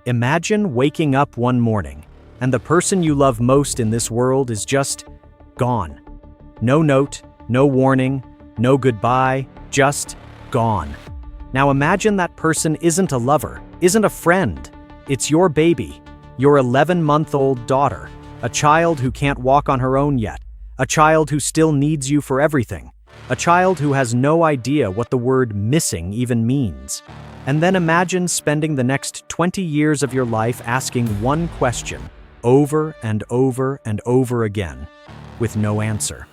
Imagine waking up one morning, and the person you love most in this world is just gone. No note, no warning, no goodbye, just gone. Now imagine that person isn't a lover, isn't a friend. It's your baby, your 11-month-old daughter, a child who can't walk on her own yet, a child who still needs you for everything, a child who has no idea what the word missing even means. And then imagine spending the next 20 years of your life asking one question, over and over and over again, with no answer.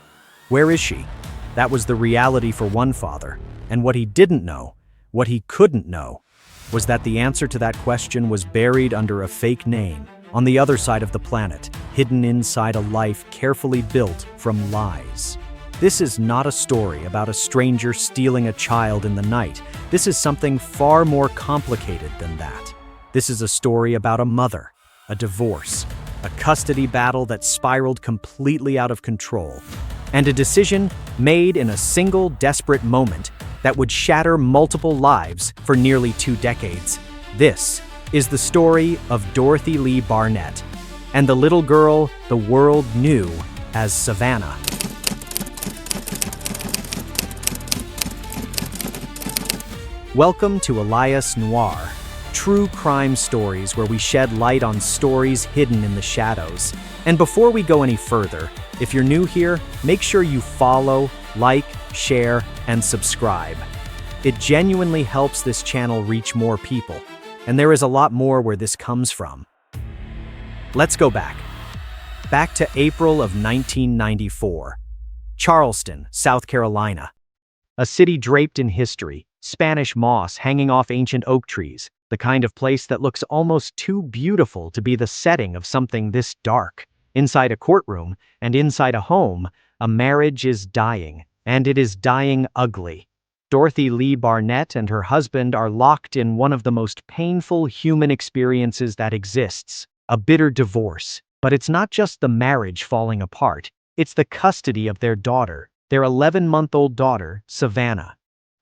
Where is she? That was the reality for one father, and what he didn't know, what he couldn't know, was that the answer to that question was buried under a fake name, on the other side of the planet, hidden inside a life carefully built from lies. This is not a story about a stranger stealing a child in the night. This is something far more complicated than that. This is a story about a mother, a divorce, a custody battle that spiraled completely out of control, and a decision made in a single desperate moment that would shatter multiple lives for nearly 2 decades. This is the story of Dorothy Lee Barnett and the little girl the world knew as Savanna. Welcome to Elias Noir, true crime stories where we shed light on stories hidden in the shadows. And before we go any further, if you're new here, make sure you follow, like, share, and subscribe. It genuinely helps this channel reach more people, and there is a lot more where this comes from. Let's go back to April of 1994. Charleston, South Carolina. A city draped in history, Spanish moss hanging off ancient oak trees, the kind of place that looks almost too beautiful to be the setting of something this dark. Inside a courtroom and inside a home, a marriage is dying, and it is dying ugly. Dorothy Lee Barnett and her husband are locked in one of the most painful human experiences that exists, a bitter divorce. But it's not just the marriage falling apart, it's the custody of their daughter, their 11-month-old daughter, Savanna.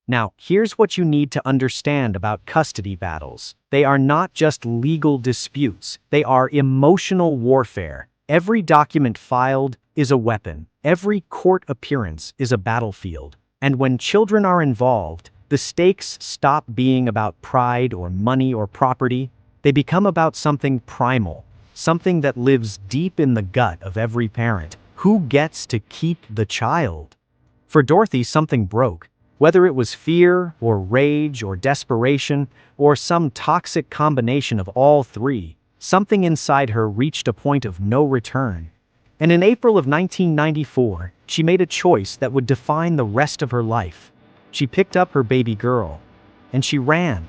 Now, here's what you need to understand about custody battles. They are not just legal disputes, they are emotional warfare. Every document filed is a weapon. Every court appearance is a battlefield. And when children are involved, the stakes stop being about pride or money or property. They become about something primal, something that lives deep in the gut of every parent. Who gets to keep the child? For Dorothy, something broke. Whether it was fear, or rage, or desperation, or some toxic combination of all three, something inside her reached a point of no return. And in April of 1994, she made a choice that would define the rest of her life. She picked up her baby girl, and she ran.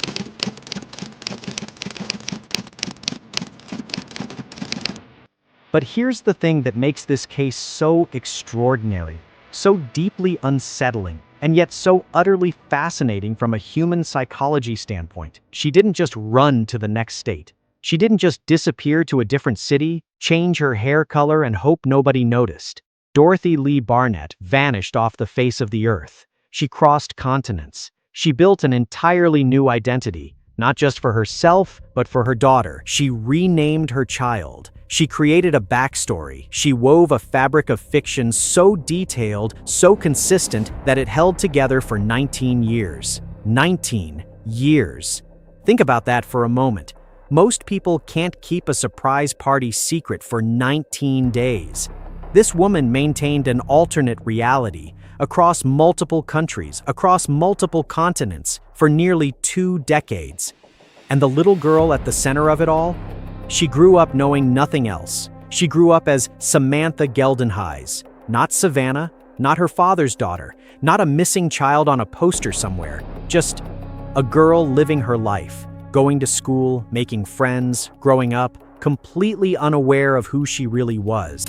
But here's the thing that makes this case so extraordinary, so deeply unsettling, and yet so utterly fascinating from a human psychology standpoint. She didn't just run to the next state. She didn't just disappear to a different city, change her hair color, and hope nobody noticed. Dorothy Lee Barnett vanished off the face of the earth. She crossed continents. She built an entirely new identity, not just for herself, but for her daughter. She renamed her child. She created a backstory. She wove a fabric of fiction so detailed, so consistent, that it held together for 19 years. 19 years. Think about that for a moment. Most people can't keep a surprise party secret for 19 days. This woman maintained an alternate reality across multiple countries, across multiple continents, for nearly 2 decades. And the little girl at the center of it all? She grew up knowing nothing else. She grew up as Samantha Geldenhuys, not Savanna, not her father's daughter, not a missing child on a poster somewhere, just a girl living her life, going to school, making friends, growing up, completely unaware of who she really was.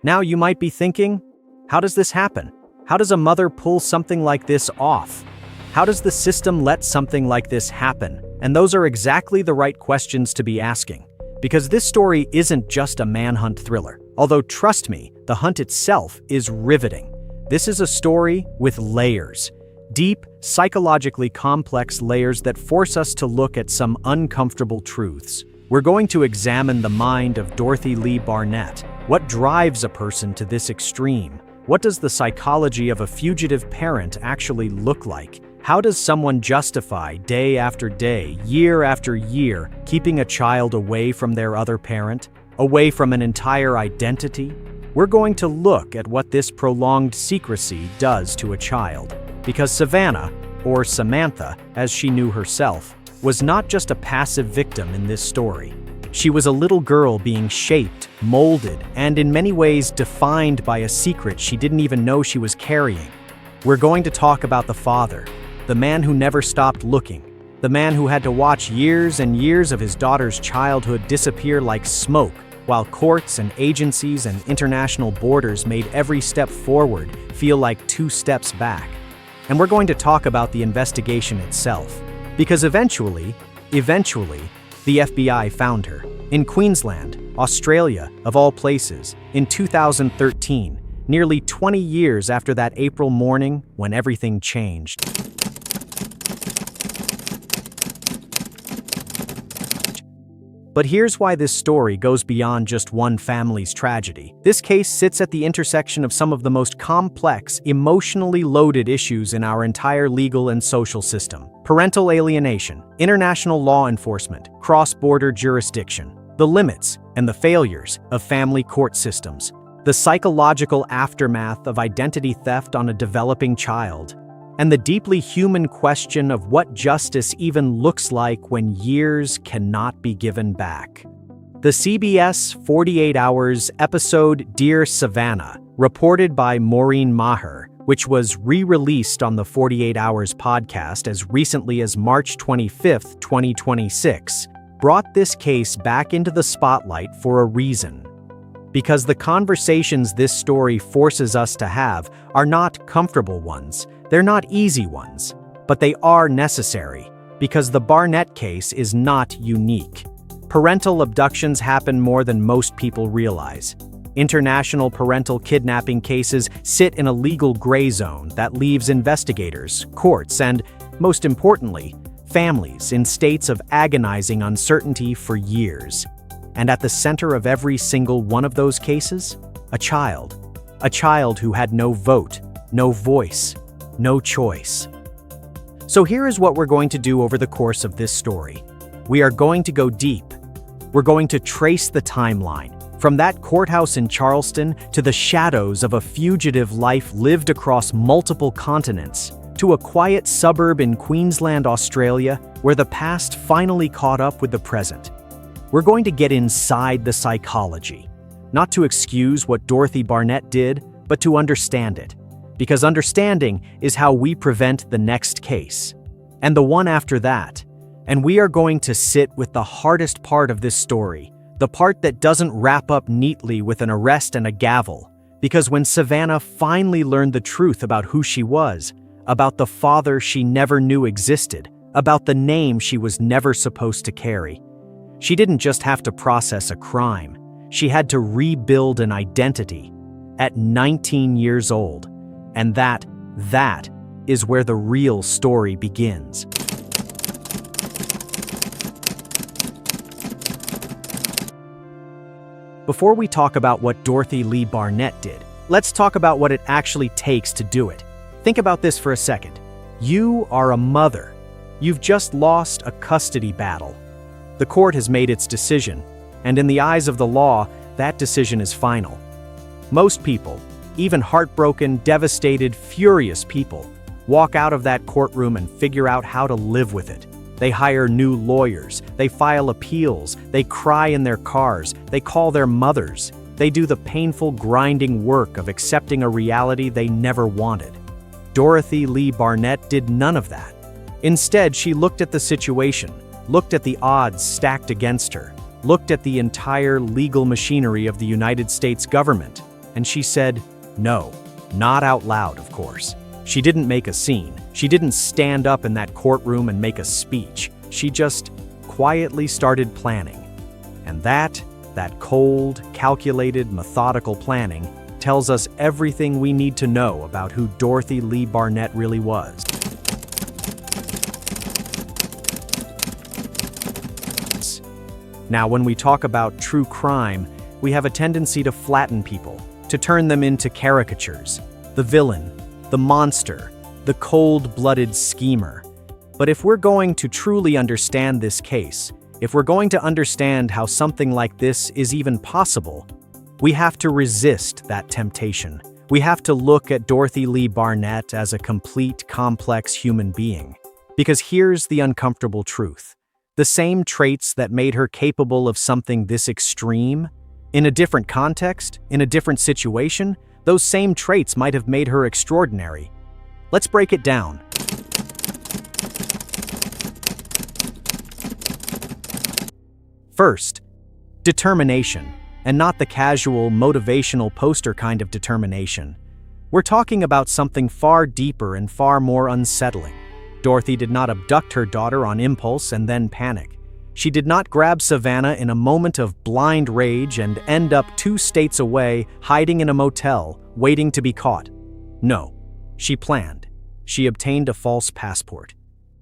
Now you might be thinking, how does this happen? How does a mother pull something like this off? How does the system let something like this happen? And those are exactly the right questions to be asking. Because this story isn't just a manhunt thriller. Although, trust me, the hunt itself is riveting. This is a story with layers. Deep, psychologically complex layers that force us to look at some uncomfortable truths. We're going to examine the mind of Dorothy Lee Barnett. What drives a person to this extreme? What does the psychology of a fugitive parent actually look like? How does someone justify day after day, year after year, keeping a child away from their other parent, away from an entire identity? We're going to look at what this prolonged secrecy does to a child. Because Savanna, or Samantha, as she knew herself, was not just a passive victim in this story. She was a little girl being shaped, molded, and in many ways defined by a secret she didn't even know she was carrying. We're going to talk about the father, the man who never stopped looking, the man who had to watch years and years of his daughter's childhood disappear like smoke, while courts and agencies and international borders made every step forward feel like 2 steps back. And we're going to talk about the investigation itself, because eventually, the FBI found her in Queensland, Australia, of all places, in 2013, nearly 20 years after that April morning when everything changed. But here's why this story goes beyond just one family's tragedy. This case sits at the intersection of some of the most complex, emotionally loaded issues in our entire legal and social system. Parental alienation, international law enforcement, cross-border jurisdiction, the limits and the failures of family court systems, the psychological aftermath of identity theft on a developing child, and the deeply human question of what justice even looks like when years cannot be given back. The CBS 48 Hours episode Dear Savanna, reported by Maureen Maher, which was re-released on the 48 Hours podcast as recently as March 25, 2026, brought this case back into the spotlight for a reason. Because the conversations this story forces us to have are not comfortable ones. They're not easy ones, but they are necessary, because the Barnett case is not unique. Parental abductions happen more than most people realize. International parental kidnapping cases sit in a legal gray zone that leaves investigators, courts, and, most importantly, families in states of agonizing uncertainty for years. And at the center of every single one of those cases, a child. A child who had no vote, no voice, no choice. So here is what we're going to do over the course of this story. We are going to go deep. We're going to trace the timeline, from that courthouse in Charleston to the shadows of a fugitive life lived across multiple continents, to a quiet suburb in Queensland, Australia, where the past finally caught up with the present. We're going to get inside the psychology, not to excuse what Dorothy Barnett did, but to understand it. Because understanding is how we prevent the next case, and the one after that. And we are going to sit with the hardest part of this story, the part that doesn't wrap up neatly with an arrest and a gavel. Because when Savanna finally learned the truth about who she was, about the father she never knew existed, about the name she was never supposed to carry, she didn't just have to process a crime. She had to rebuild an identity at 19 years old. And that is where the real story begins. Before we talk about what Dorothy Lee Barnett did, let's talk about what it actually takes to do it. Think about this for a second. You are a mother. You've just lost a custody battle. The court has made its decision, and in the eyes of the law, that decision is final. Most people, even heartbroken, devastated, furious people, walk out of that courtroom and figure out how to live with it. They hire new lawyers, they file appeals, they cry in their cars, they call their mothers. They do the painful, grinding work of accepting a reality they never wanted. Dorothy Lee Barnett did none of that. Instead, she looked at the situation, looked at the odds stacked against her, looked at the entire legal machinery of the United States government, and she said, no, not out loud, of course. She didn't make a scene. She didn't stand up in that courtroom and make a speech. She just quietly started planning. And that cold, calculated, methodical planning tells us everything we need to know about who Dorothy Lee Barnett really was. Now, when we talk about true crime, we have a tendency to flatten people, to turn them into caricatures, the villain, the monster, the cold-blooded schemer. But if we're going to truly understand this case, if we're going to understand how something like this is even possible, we have to resist that temptation. We have to look at Dorothy Lee Barnett as a complete, complex human being. Because here's the uncomfortable truth. The same traits that made her capable of something this extreme, in a different context, in a different situation, those same traits might have made her extraordinary. Let's break it down. First, determination, and not the casual, motivational poster kind of determination. We're talking about something far deeper and far more unsettling. Dorothy did not abduct her daughter on impulse and then panic. She did not grab Savanna in a moment of blind rage and end up 2 states away, hiding in a motel, waiting to be caught. No, she planned. She obtained a false passport.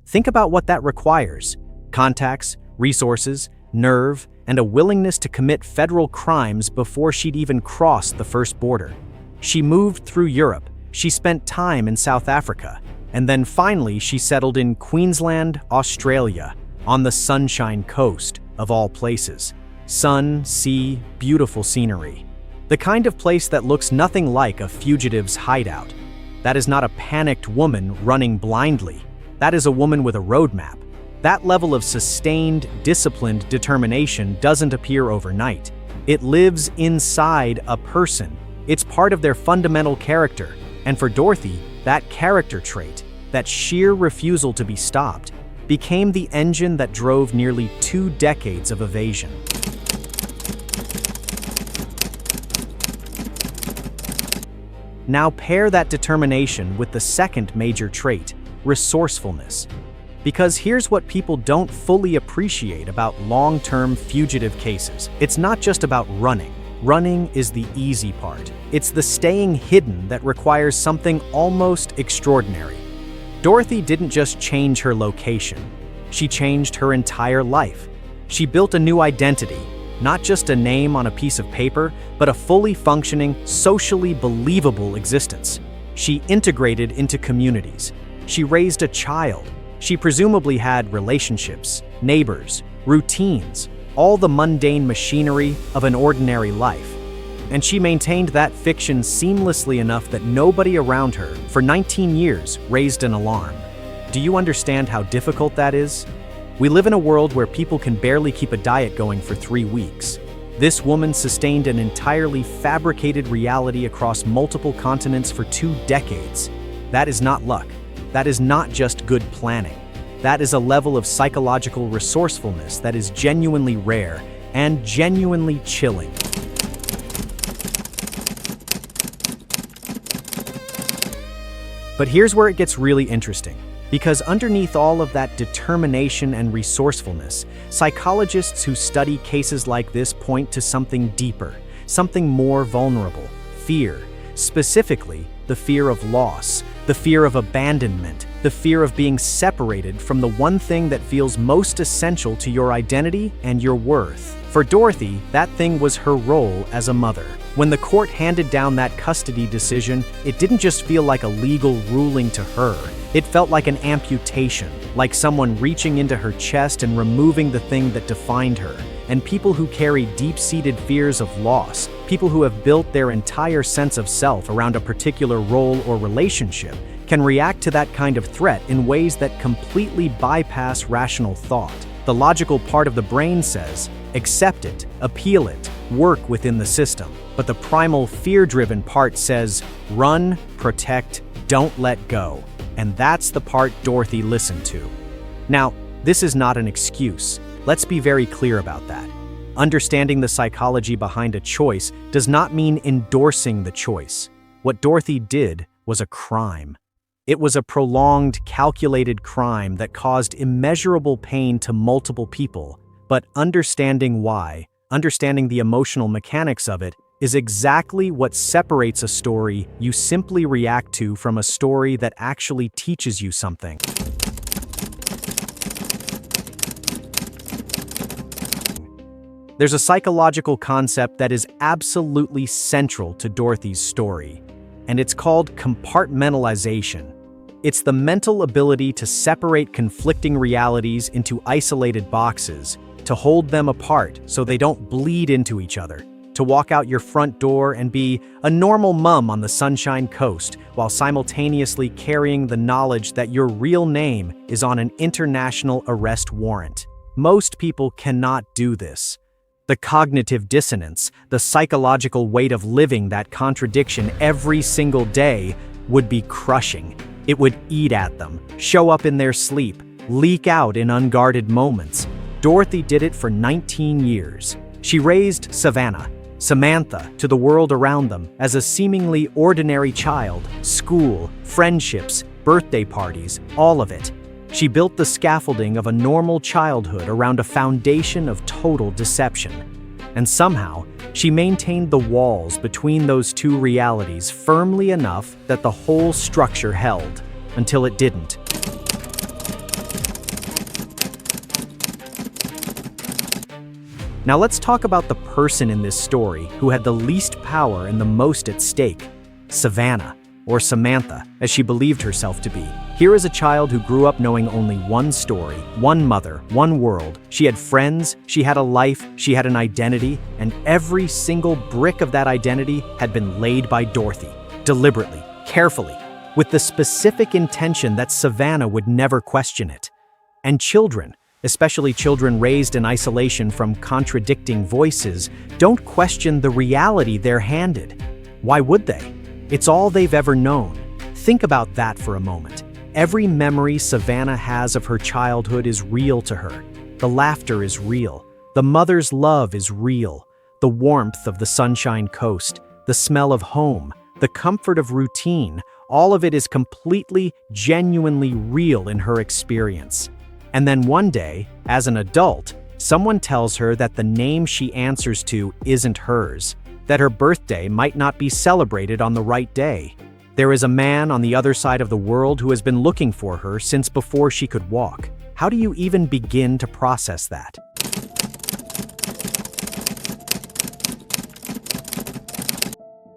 Think about what that requires: contacts, resources, nerve, and a willingness to commit federal crimes before she'd even crossed the first border. She moved through Europe, she spent time in South Africa, and then finally she settled in Queensland, Australia, on the Sunshine Coast, of all places. Sun, sea, beautiful scenery. The kind of place that looks nothing like a fugitive's hideout. That is not a panicked woman running blindly. That is a woman with a roadmap. That level of sustained, disciplined determination doesn't appear overnight. It lives inside a person. It's part of their fundamental character. And for Dorothy, that character trait, that sheer refusal to be stopped, became the engine that drove nearly 2 decades of evasion. Now pair that determination with the second major trait, resourcefulness. Because here's what people don't fully appreciate about long-term fugitive cases. It's not just about running. Running is the easy part. It's the staying hidden that requires something almost extraordinary. Dorothy didn't just change her location. She changed her entire life. She built a new identity, not just a name on a piece of paper, but a fully functioning, socially believable existence. She integrated into communities. She raised a child. She presumably had relationships, neighbors, routines, all the mundane machinery of an ordinary life. And she maintained that fiction seamlessly enough that nobody around her, for 19 years, raised an alarm. Do you understand how difficult that is? We live in a world where people can barely keep a diet going for 3 weeks. This woman sustained an entirely fabricated reality across multiple continents for 2 decades. That is not luck. That is not just good planning. That is a level of psychological resourcefulness that is genuinely rare and genuinely chilling. But here's where it gets really interesting. Because underneath all of that determination and resourcefulness, psychologists who study cases like this point to something deeper, something more vulnerable: fear. Specifically, the fear of loss, the fear of abandonment, the fear of being separated from the one thing that feels most essential to your identity and your worth. For Dorothy, that thing was her role as a mother. When the court handed down that custody decision, it didn't just feel like a legal ruling to her. It felt like an amputation, like someone reaching into her chest and removing the thing that defined her. And people who carry deep-seated fears of loss, people who have built their entire sense of self around a particular role or relationship, can react to that kind of threat in ways that completely bypass rational thought. The logical part of the brain says, accept it, appeal it, work within the system. But the primal fear-driven part says, run, protect, don't let go. And that's the part Dorothy listened to. Now, this is not an excuse. Let's be very clear about that. Understanding the psychology behind a choice does not mean endorsing the choice. What Dorothy did was a crime. It was a prolonged, calculated crime that caused immeasurable pain to multiple people. But understanding why, understanding the emotional mechanics of it, is exactly what separates a story you simply react to from a story that actually teaches you something. there's a psychological concept that is absolutely central to Dorothy's story, and it's called compartmentalization. It's the mental ability to separate conflicting realities into isolated boxes, to hold them apart so they don't bleed into each other, to walk out your front door and be a normal mom on the Sunshine Coast while simultaneously carrying the knowledge that your real name is on an international arrest warrant. Most people cannot do this. The cognitive dissonance, the psychological weight of living that contradiction every single day would be crushing. It would eat at them, show up in their sleep, leak out in unguarded moments. Dorothy did it for 19 years. She raised Savanna, Samantha, to the world around them as a seemingly ordinary child. School, friendships, birthday parties, all of it. She built the scaffolding of a normal childhood around a foundation of total deception. And somehow, she maintained the walls between those two realities firmly enough that the whole structure held, until it didn't. Now let's talk about the person in this story who had the least power and the most at stake: Savanna, or Samantha, as she believed herself to be. Here is a child who grew up knowing only one story, one mother, one world. She had friends, she had a life, she had an identity, and every single brick of that identity had been laid by Dorothy, deliberately, carefully, with the specific intention that Savanna would never question it. And children, especially children raised in isolation from contradicting voices, don't question the reality they're handed. Why would they? It's all they've ever known. Think about that for a moment. Every memory Savanna has of her childhood is real to her. The laughter is real. The mother's love is real. The warmth of the Sunshine Coast, the smell of home, the comfort of routine, all of it is completely, genuinely real in her experience. And then one day, as an adult, someone tells her that the name she answers to isn't hers, that her birthday might not be celebrated on the right day. There is a man on the other side of the world who has been looking for her since before she could walk. How do you even begin to process that?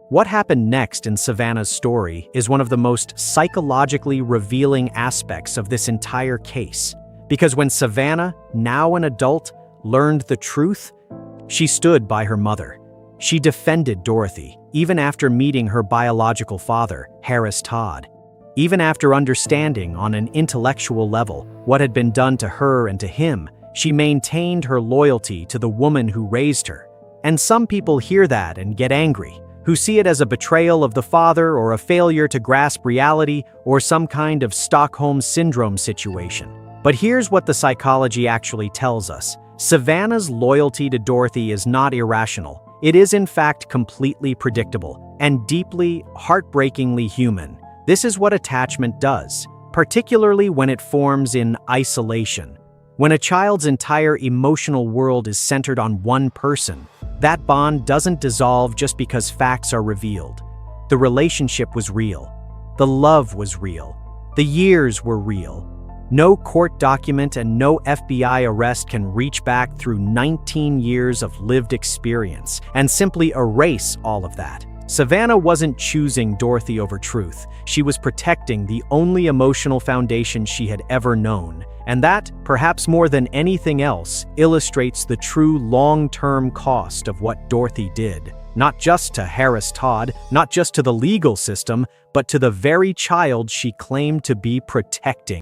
What happened next in Savanna's story is one of the most psychologically revealing aspects of this entire case. Because when Savanna, now an adult, learned the truth, she stood by her mother. She defended Dorothy, even after meeting her biological father, Harris Todd. Even after understanding on an intellectual level what had been done to her and to him, she maintained her loyalty to the woman who raised her. And some people hear that and get angry, who see it as a betrayal of the father or a failure to grasp reality or some kind of Stockholm Syndrome situation. But here's what the psychology actually tells us. Savanna's loyalty to Dorothy is not irrational. It is in fact completely predictable and deeply, heartbreakingly human. This is what attachment does, particularly when it forms in isolation. When a child's entire emotional world is centered on one person, that bond doesn't dissolve just because facts are revealed. The relationship was real. The love was real. The years were real. No court document and no FBI arrest can reach back through 19 years of lived experience and simply erase all of that. Savanna wasn't choosing Dorothy over truth. She was protecting the only emotional foundation she had ever known. And that, perhaps more than anything else, illustrates the true long-term cost of what Dorothy did. Not just to Harris Todd, not just to the legal system, but to the very child she claimed to be protecting.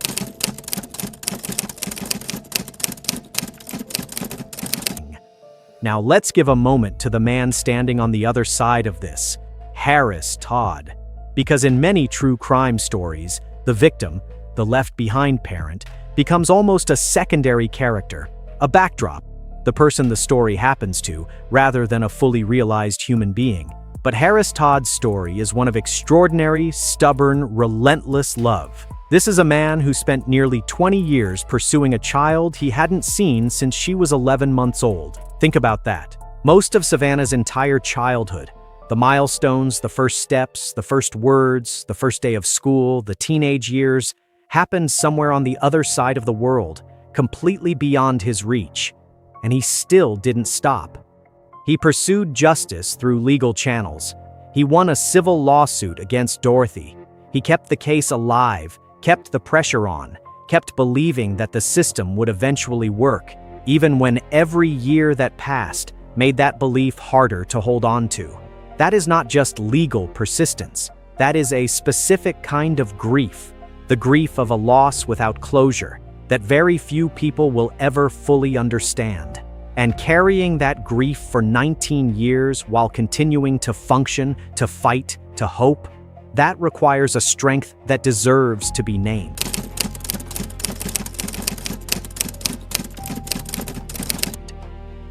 Now let's give a moment to the man standing on the other side of this, Harris Todd. Because in many true crime stories, the victim, the left-behind parent, becomes almost a secondary character, a backdrop, the person the story happens to, rather than a fully realized human being. But Harris Todd's story is one of extraordinary, stubborn, relentless love. This is a man who spent nearly 20 years pursuing a child he hadn't seen since she was 11 months old. Think about that. Most of Savanna's entire childhood, the milestones, the first steps, the first words, the first day of school, the teenage years, happened somewhere on the other side of the world, completely beyond his reach. and he still didn't stop. He pursued justice through legal channels. He won a civil lawsuit against Dorothy. He kept the case alive, kept the pressure on, kept believing that the system would eventually work, even when every year that passed made that belief harder to hold on to. That is not just legal persistence. That is a specific kind of grief, the grief of a loss without closure, that very few people will ever fully understand. And carrying that grief for 19 years while continuing to function, to fight, to hope, that requires a strength that deserves to be named.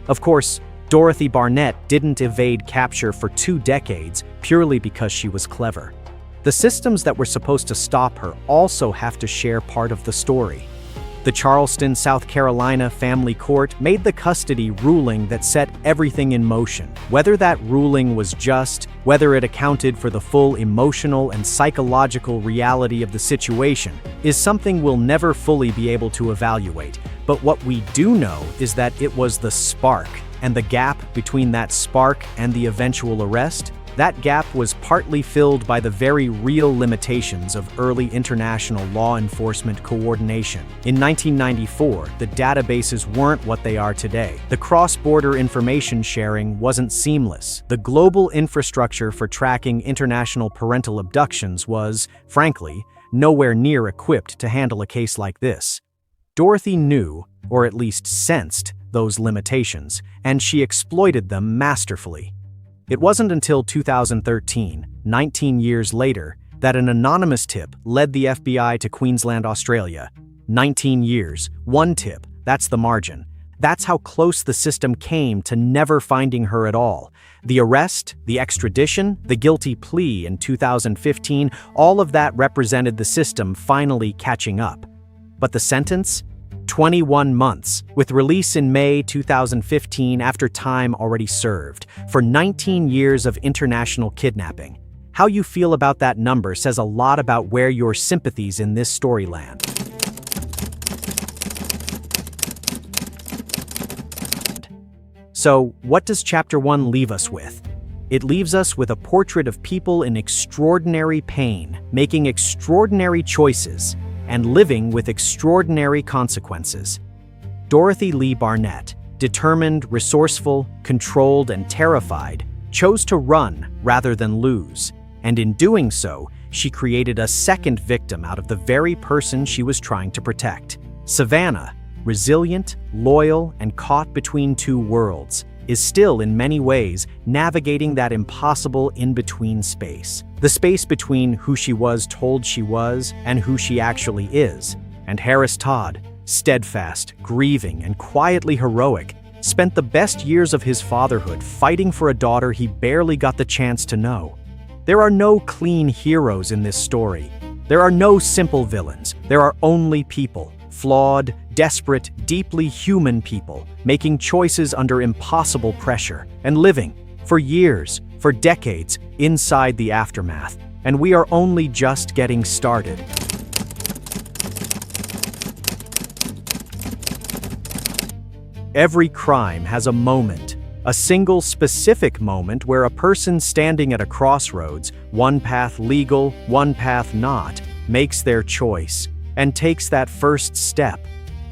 Of course, Dorothy Barnett didn't evade capture for 2 decades purely because she was clever. The systems that were supposed to stop her also have to share part of the story. The Charleston, South Carolina family court made the custody ruling that set everything in motion. Whether that ruling was just, whether it accounted for the full emotional and psychological reality of the situation, is something we'll never fully be able to evaluate. But what we do know is that it was the spark, and the gap between that spark and the eventual arrest, that gap was partly filled by the very real limitations of early international law enforcement coordination. In 1994, the databases weren't what they are today. The cross-border information sharing wasn't seamless. The global infrastructure for tracking international parental abductions was, frankly, nowhere near equipped to handle a case like this. Dorothy knew, or at least sensed, those limitations, and she exploited them masterfully. It wasn't until 2013, 19 years later, that an anonymous tip led the FBI to Queensland, Australia. 19 years, one tip, that's the margin. That's how close the system came to never finding her at all. The arrest, the extradition, the guilty plea in 2015, all of that represented the system finally catching up. But the sentence? 21 months, with release in May 2015 after time already served, for 19 years of international kidnapping. How you feel about that number says a lot about where your sympathies in this story land. So, what does Chapter 1 leave us with? It leaves us with a portrait of people in extraordinary pain, making extraordinary choices, and living with extraordinary consequences. Dorothy Lee Barnett, determined, resourceful, controlled, and terrified, chose to run rather than lose, and in doing so, she created a second victim out of the very person she was trying to protect. Savanna, resilient, loyal, and caught between two worlds, is still in many ways navigating that impossible in-between space. The space between who she was told she was and who she actually is. And Harris Todd, steadfast, grieving, and quietly heroic, spent the best years of his fatherhood fighting for a daughter he barely got the chance to know. There are no clean heroes in this story. There are no simple villains. There are only people. Flawed, desperate, deeply human people, making choices under impossible pressure, and living, for years, for decades, inside the aftermath. And we are only just getting started. Every crime has a moment, a single specific moment where a person standing at a crossroads, one path legal, one path not, makes their choice and takes that first step.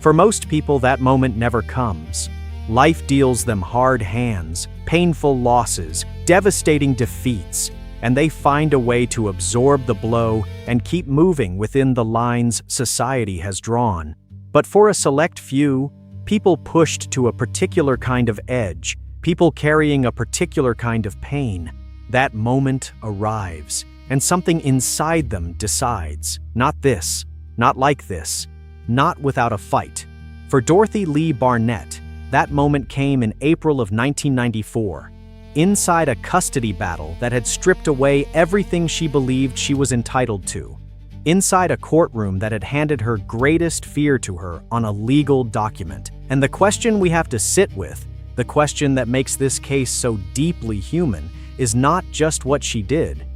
For most people, that moment never comes. Life deals them hard hands, painful losses, devastating defeats, and they find a way to absorb the blow and keep moving within the lines society has drawn. But for a select few, people pushed to a particular kind of edge, people carrying a particular kind of pain, that moment arrives, and something inside them decides, not this, not like this, not without a fight. For Dorothy Lee Barnett, that moment came in April of 1994, inside a custody battle that had stripped away everything she believed she was entitled to, inside a courtroom that had handed her greatest fear to her on a legal document. And the question we have to sit with, the question that makes this case so deeply human, is not just what she did,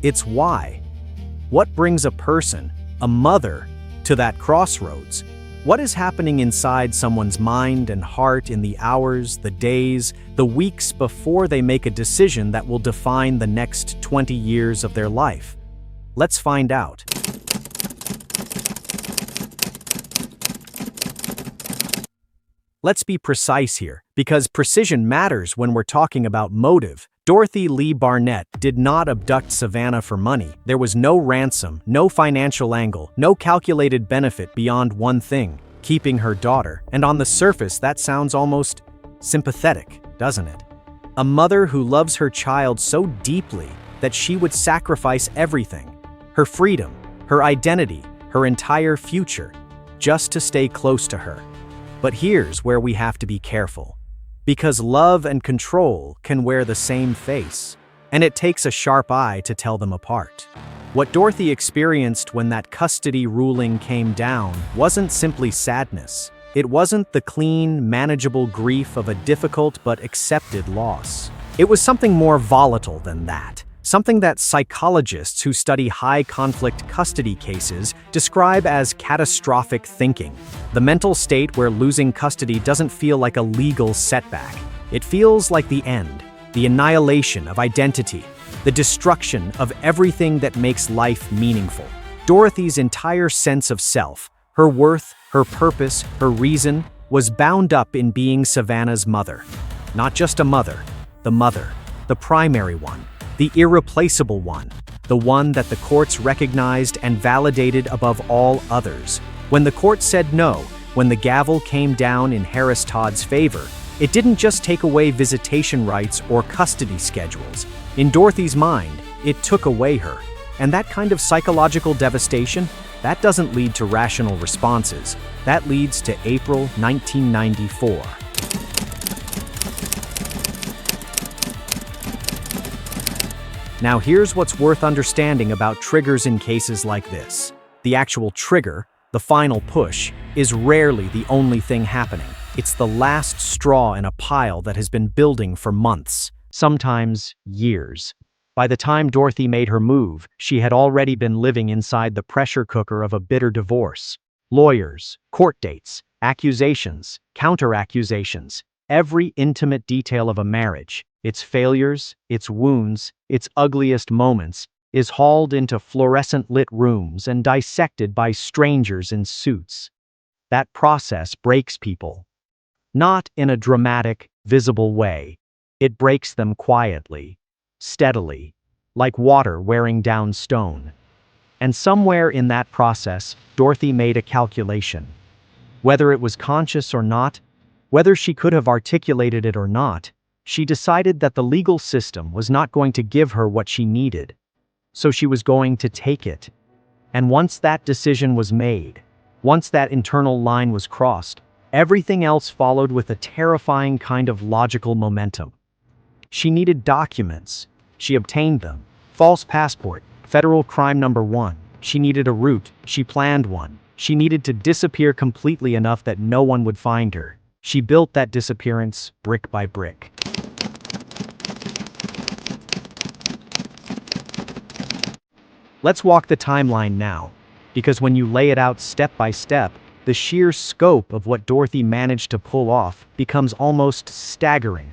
it's why. What brings a person, a mother, to that crossroads? What is happening inside someone's mind and heart in the hours, the days, the weeks before they make a decision that will define the next 20 years of their life? Let's find out. Let's be precise here, because precision matters when we're talking about motive. Dorothy Lee Barnett did not abduct Savanna for money. There was no ransom, no financial angle, no calculated benefit beyond one thing: keeping her daughter. And on the surface, that sounds almost sympathetic, doesn't it? A mother who loves her child so deeply that she would sacrifice everything: her freedom, her identity, her entire future, just to stay close to her. But here's where we have to be careful. Because love and control can wear the same face, and it takes a sharp eye to tell them apart. What Dorothy experienced when that custody ruling came down wasn't simply sadness. It wasn't the clean, manageable grief of a difficult but accepted loss. It was something more volatile than that. Something that psychologists who study high-conflict custody cases describe as catastrophic thinking. The mental state where losing custody doesn't feel like a legal setback. It feels like the end, the annihilation of identity, the destruction of everything that makes life meaningful. Dorothy's entire sense of self, her worth, her purpose, her reason, was bound up in being Savanna's mother. Not just a mother, the primary one. The irreplaceable one, the one that the courts recognized and validated above all others. When the court said no, when the gavel came down in Harris Todd's favor, it didn't just take away visitation rights or custody schedules. In Dorothy's mind, it took away her. And that kind of psychological devastation, that doesn't lead to rational responses. That leads to April 1994. Now here's what's worth understanding about triggers in cases like this. The actual trigger, the final push, is rarely the only thing happening. It's the last straw in a pile that has been building for months, sometimes years. By the time Dorothy made her move, she had already been living inside the pressure cooker of a bitter divorce. Lawyers, court dates, accusations, counter-accusations, every intimate detail of a marriage, its failures, its wounds, its ugliest moments, is hauled into fluorescent-lit rooms and dissected by strangers in suits. That process breaks people. Not in a dramatic, visible way. It breaks them quietly, steadily, like water wearing down stone. And somewhere in that process, Dorothy made a calculation. Whether it was conscious or not, whether she could have articulated it or not, she decided that the legal system was not going to give her what she needed. So she was going to take it. And once that decision was made, once that internal line was crossed, everything else followed with a terrifying kind of logical momentum. She needed documents. She obtained them. False passport, federal crime number 1. She needed a route. She planned one. She needed to disappear completely enough that no one would find her. She built that disappearance brick by brick. Let's walk the timeline now, because when you lay it out step by step, the sheer scope of what Dorothy managed to pull off becomes almost staggering.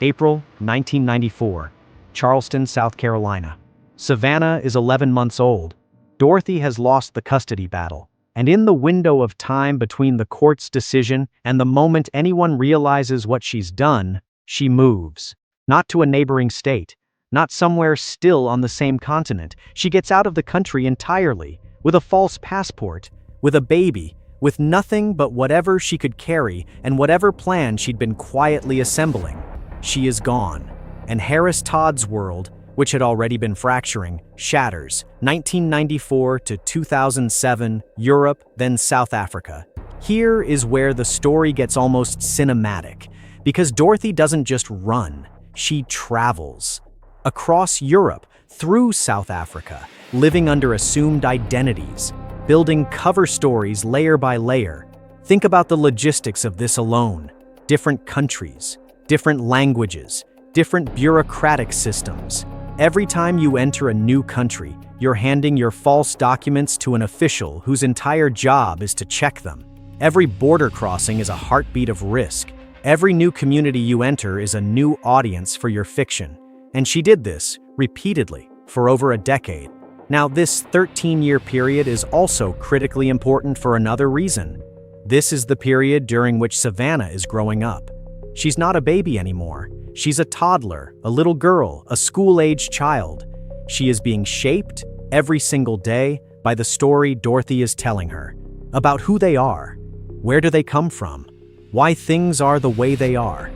April 1994, Charleston, South Carolina. Savanna is 11 months old. Dorothy has lost the custody battle, and in the window of time between the court's decision and the moment anyone realizes what she's done, she moves. Not to a neighboring state, not somewhere still on the same continent. She gets out of the country entirely, with a false passport, with a baby, with nothing but whatever she could carry and whatever plan she'd been quietly assembling. She is gone, and Harris Todd's world, which had already been fracturing, shatters. 1994 to 2007, Europe, then South Africa. Here is where the story gets almost cinematic, because Dorothy doesn't just run, she travels. Across Europe, through South Africa, living under assumed identities, building cover stories layer by layer. Think about the logistics of this alone. Different countries, different languages, different bureaucratic systems. Every time you enter a new country, you're handing your false documents to an official whose entire job is to check them. Every border crossing is a heartbeat of risk. Every new community you enter is a new audience for your fiction. And she did this, repeatedly, for over a decade. Now, this 13-year period is also critically important for another reason. This is the period during which Savanna is growing up. She's not a baby anymore. She's a toddler, a little girl, a school-aged child. She is being shaped every single day by the story Dorothy is telling her, about who they are, where do they come from, why things are the way they are.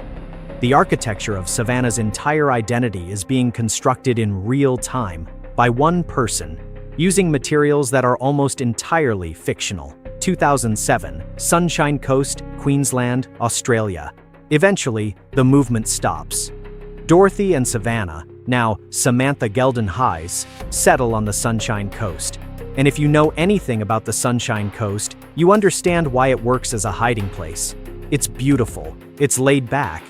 The architecture of Savanna's entire identity is being constructed in real time by one person, using materials that are almost entirely fictional. 2007, Sunshine Coast, Queensland, Australia. Eventually, the movement stops. Dorothy and Savanna, now Samantha Geldenhuys, settle on the Sunshine Coast. And if you know anything about the Sunshine Coast, you understand why it works as a hiding place. It's beautiful. It's laid back.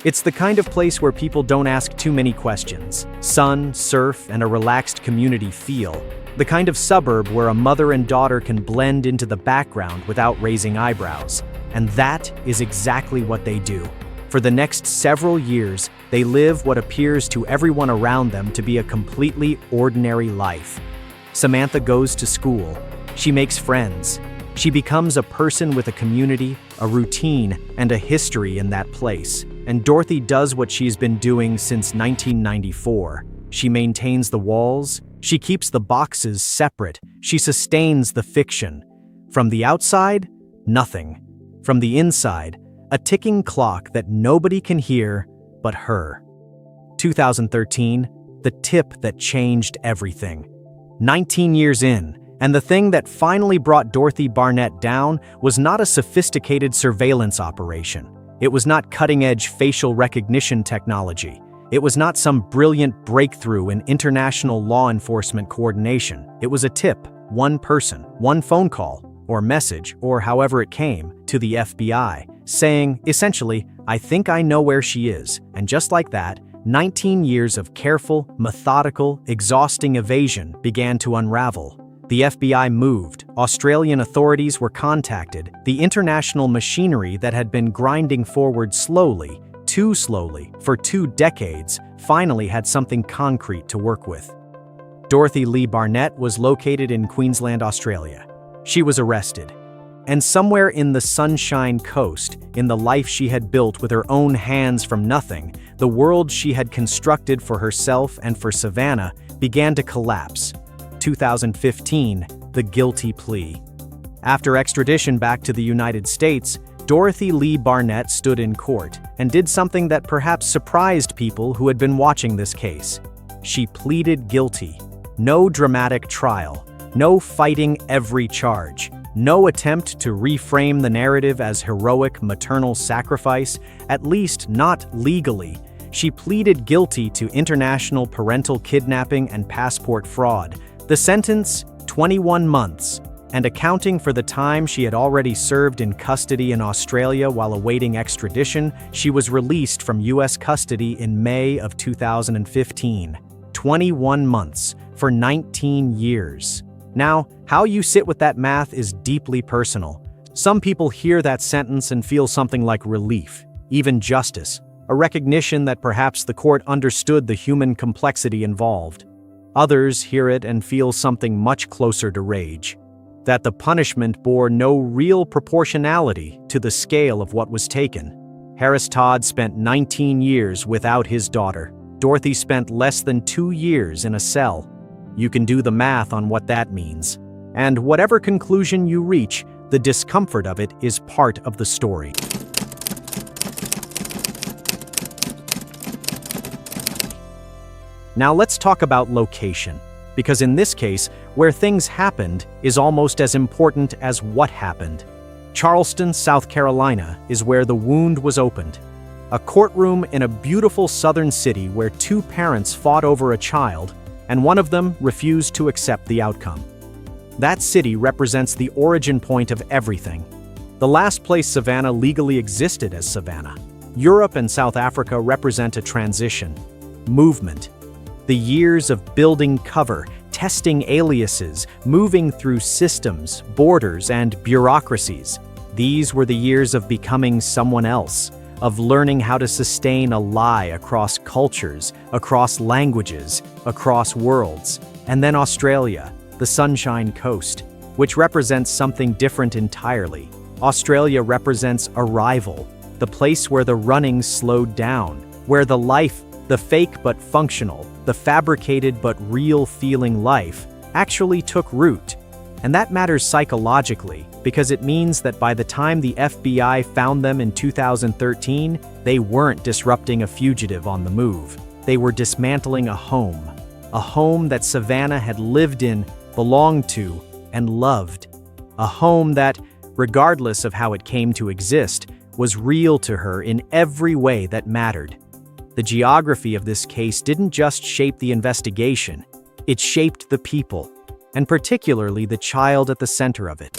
It's the kind of place where people don't ask too many questions. Sun, surf, and a relaxed community feel. The kind of suburb where a mother and daughter can blend into the background without raising eyebrows. And that is exactly what they do. For the next several years, they live what appears to everyone around them to be a completely ordinary life. Samantha goes to school. She makes friends. She becomes a person with a community, a routine, and a history in that place. And Dorothy does what she's been doing since 1994. She maintains the walls. She keeps the boxes separate. She sustains the fiction. From the outside, nothing. From the inside, a ticking clock that nobody can hear but her. 2013, the tip that changed everything. 19 years in, and the thing that finally brought Dorothy Barnett down was not a sophisticated surveillance operation. It was not cutting-edge facial recognition technology. It was not some brilliant breakthrough in international law enforcement coordination. It was a tip, one person, one phone call, or message, or however it came, to the FBI, saying, essentially, I think I know where she is. And just like that, 19 years of careful, methodical, exhausting evasion began to unravel. The FBI moved, Australian authorities were contacted, the international machinery that had been grinding forward slowly, too slowly, for 2 decades, finally had something concrete to work with. Dorothy Lee Barnett was located in Queensland, Australia. She was arrested. And somewhere in the Sunshine Coast, in the life she had built with her own hands from nothing, the world she had constructed for herself and for Savanna began to collapse. 2015, the guilty plea. After extradition back to the United States, Dorothy Lee Barnett stood in court and did something that perhaps surprised people who had been watching this case. She pleaded guilty. No dramatic trial. No fighting every charge. No attempt to reframe the narrative as heroic maternal sacrifice, at least not legally. She pleaded guilty to international parental kidnapping and passport fraud. The sentence, 21 months, and accounting for the time she had already served in custody in Australia while awaiting extradition, she was released from U.S. custody in May of 2015. 21 months for 19 years. Now, how you sit with that math is deeply personal. Some people hear that sentence and feel something like relief, even justice, a recognition that perhaps the court understood the human complexity involved. Others hear it and feel something much closer to rage, that the punishment bore no real proportionality to the scale of what was taken. Harris Todd spent 19 years without his daughter. Dorothy spent less than 2 years in a cell. You can do the math on what that means. And whatever conclusion you reach, the discomfort of it is part of the story. Now let's talk about location, because in this case, where things happened is almost as important as what happened. Charleston, South Carolina, is where the wound was opened. A courtroom in a beautiful southern city where 2 parents fought over a child, and one of them refused to accept the outcome. That city represents the origin point of everything. The last place Savanna legally existed as Savanna. Europe and South Africa represent a transition, movement. The years of building cover, testing aliases, moving through systems, borders, and bureaucracies. These were the years of becoming someone else, of learning how to sustain a lie across cultures, across languages, across worlds. And then Australia, the Sunshine Coast, which represents something different entirely. Australia represents arrival, the place where the running slowed down, where the life, the fake but functional, the fabricated but real feeling life, actually took root. And that matters psychologically, because it means that by the time the FBI found them in 2013, they weren't disrupting a fugitive on the move. They were dismantling a home that Savanna had lived in, belonged to, and loved. A home that, regardless of how it came to exist, was real to her in every way that mattered. The geography of this case didn't just shape the investigation, it shaped the people, and particularly the child at the center of it.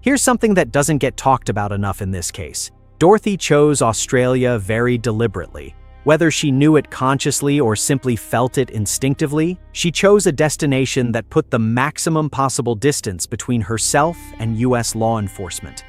Here's something that doesn't get talked about enough in this case. Dorothy chose Australia very deliberately. Whether she knew it consciously or simply felt it instinctively, she chose a destination that put the maximum possible distance between herself and US law enforcement.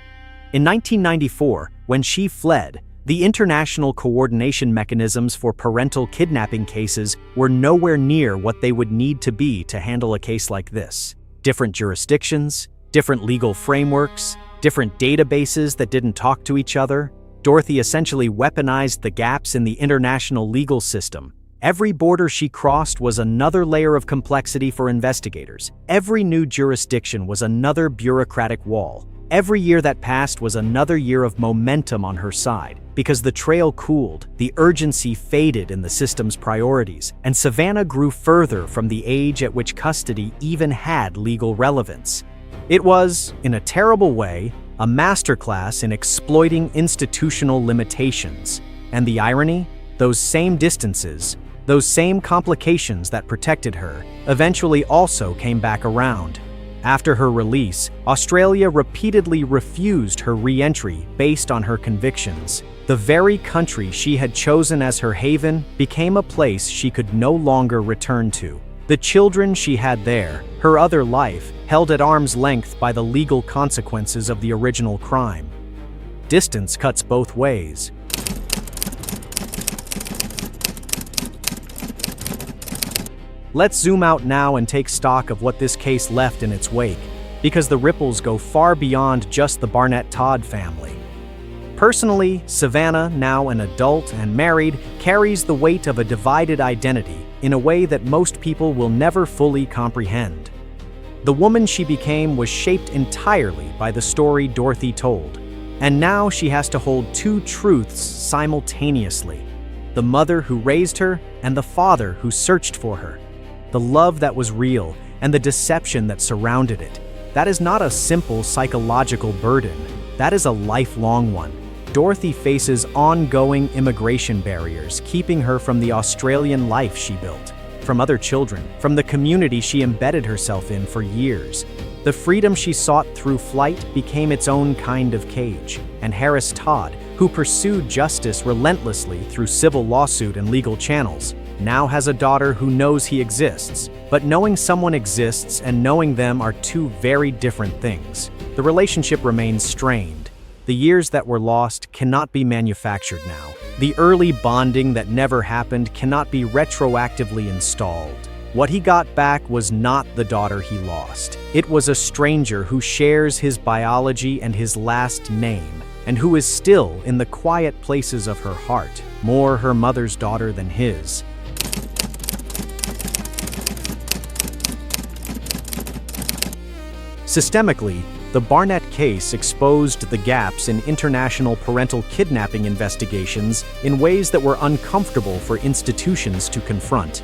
In 1994, when she fled, the international coordination mechanisms for parental kidnapping cases were nowhere near what they would need to be to handle a case like this. Different jurisdictions, different legal frameworks, different databases that didn't talk to each other. Dorothy essentially weaponized the gaps in the international legal system. Every border she crossed was another layer of complexity for investigators. Every new jurisdiction was another bureaucratic wall. Every year that passed was another year of momentum on her side. Because the trail cooled, the urgency faded in the system's priorities, and Savanna grew further from the age at which custody even had legal relevance. It was, in a terrible way, a masterclass in exploiting institutional limitations. And the irony? Those same distances, those same complications that protected her, eventually also came back around. After her release, Australia repeatedly refused her re-entry based on her convictions. The very country she had chosen as her haven became a place she could no longer return to. The children she had there, her other life, held at arm's length by the legal consequences of the original crime. Distance cuts both ways. Let's zoom out now and take stock of what this case left in its wake, because the ripples go far beyond just the Barnett Todd family. Personally, Savanna, now an adult and married, carries the weight of a divided identity in a way that most people will never fully comprehend. The woman she became was shaped entirely by the story Dorothy told, and now she has to hold two truths simultaneously: the mother who raised her and the father who searched for her. The love that was real and the deception that surrounded it. That is not a simple psychological burden. That is a lifelong one. Dorothy faces ongoing immigration barriers, keeping her from the Australian life she built, from other children, from the community she embedded herself in for years. The freedom she sought through flight became its own kind of cage, and Harris Todd, who pursued justice relentlessly through civil lawsuit and legal channels, now has a daughter who knows he exists. But knowing someone exists and knowing them are two very different things. The relationship remains strained. The years that were lost cannot be manufactured now. The early bonding that never happened cannot be retroactively installed. What he got back was not the daughter he lost. It was a stranger who shares his biology and his last name, and who is still in the quiet places of her heart, more her mother's daughter than his. Systemically, the Barnett case exposed the gaps in international parental kidnapping investigations in ways that were uncomfortable for institutions to confront.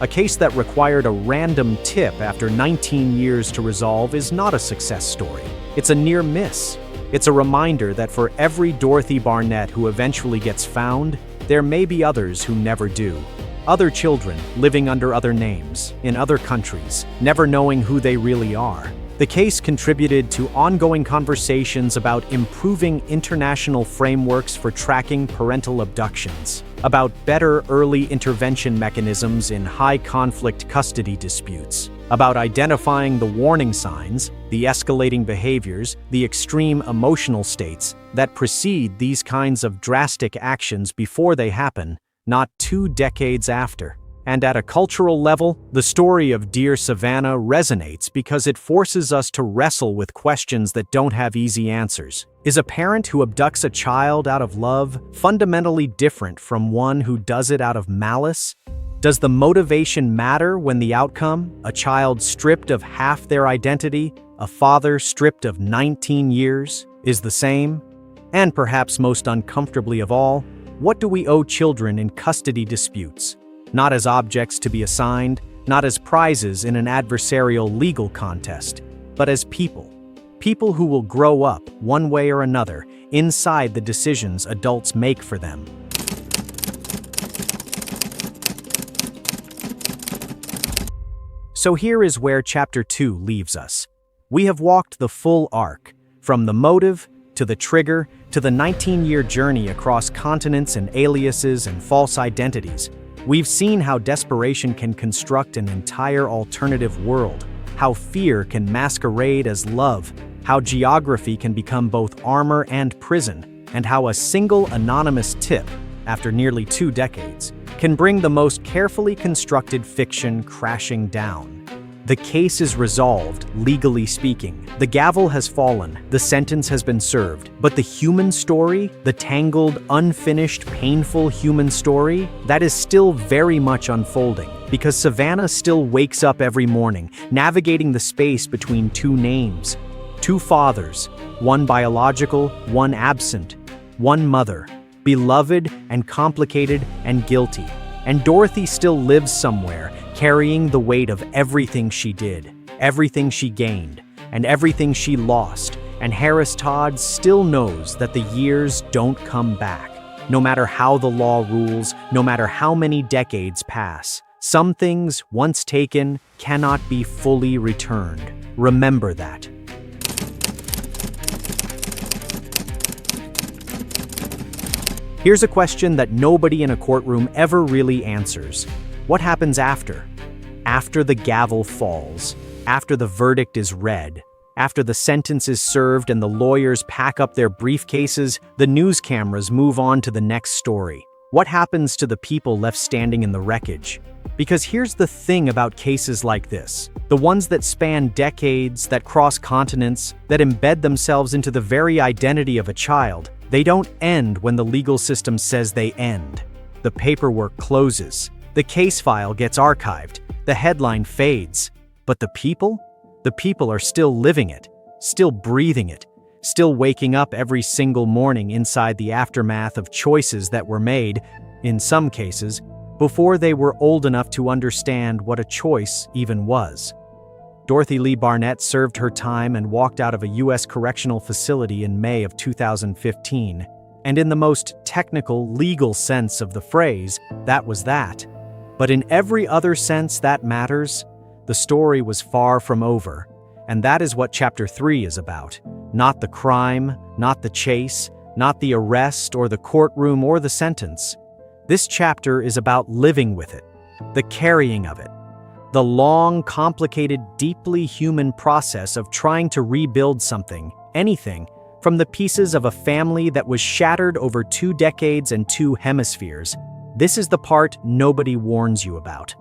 A case that required a random tip after 19 years to resolve is not a success story. It's a near miss. It's a reminder that for every Dorothy Barnett who eventually gets found, there may be others who never do. Other children living under other names, in other countries, never knowing who they really are. The case contributed to ongoing conversations about improving international frameworks for tracking parental abductions, about better early intervention mechanisms in high-conflict custody disputes, about identifying the warning signs, the escalating behaviors, the extreme emotional states that precede these kinds of drastic actions before they happen, not 2 decades after. And at a cultural level, the story of Dear Savanna resonates because it forces us to wrestle with questions that don't have easy answers. Is a parent who abducts a child out of love fundamentally different from one who does it out of malice? Does the motivation matter when the outcome, a child stripped of half their identity, a father stripped of 19 years, is the same? And perhaps most uncomfortably of all, what do we owe children in custody disputes? Not as objects to be assigned, not as prizes in an adversarial legal contest, but as people. People who will grow up, one way or another, inside the decisions adults make for them. So here is where Chapter 2 leaves us. We have walked the full arc, from the motive, to the trigger, to the 19-year journey across continents and aliases and false identities. We've seen how desperation can construct an entire alternative world, how fear can masquerade as love, how geography can become both armor and prison, and how a single anonymous tip, after nearly 2 decades, can bring the most carefully constructed fiction crashing down. The case is resolved, legally speaking. The gavel has fallen, the sentence has been served. But the human story, the tangled, unfinished, painful human story, that is still very much unfolding. Because Savanna still wakes up every morning, navigating the space between 2 names. 2 fathers, one biological, one absent. One mother, beloved and complicated and guilty. And Dorothy still lives somewhere, carrying the weight of everything she did, everything she gained, and everything she lost. And Harris Todd still knows that the years don't come back. No matter how the law rules, no matter how many decades pass, some things, once taken, cannot be fully returned. Remember that. Here's a question that nobody in a courtroom ever really answers. What happens after? After the gavel falls, after the verdict is read, after the sentence is served and the lawyers pack up their briefcases, the news cameras move on to the next story. What happens to the people left standing in the wreckage? Because here's the thing about cases like this. The ones that span decades, that cross continents, that embed themselves into the very identity of a child, they don't end when the legal system says they end. The paperwork closes. The case file gets archived. The headline fades. But the people? The people are still living it, still breathing it, still waking up every single morning inside the aftermath of choices that were made, in some cases, before they were old enough to understand what a choice even was. Dorothy Lee Barnett served her time and walked out of a U.S. correctional facility in May of 2015. And in the most technical, legal sense of the phrase, that was that. But in every other sense that matters, the story was far from over. And that is what Chapter 3 is about. Not the crime, not the chase, not the arrest or the courtroom or the sentence. This chapter is about living with it, the carrying of it. The long, complicated, deeply human process of trying to rebuild something, anything, from the pieces of a family that was shattered over 2 decades and 2 hemispheres. This is the part nobody warns you about.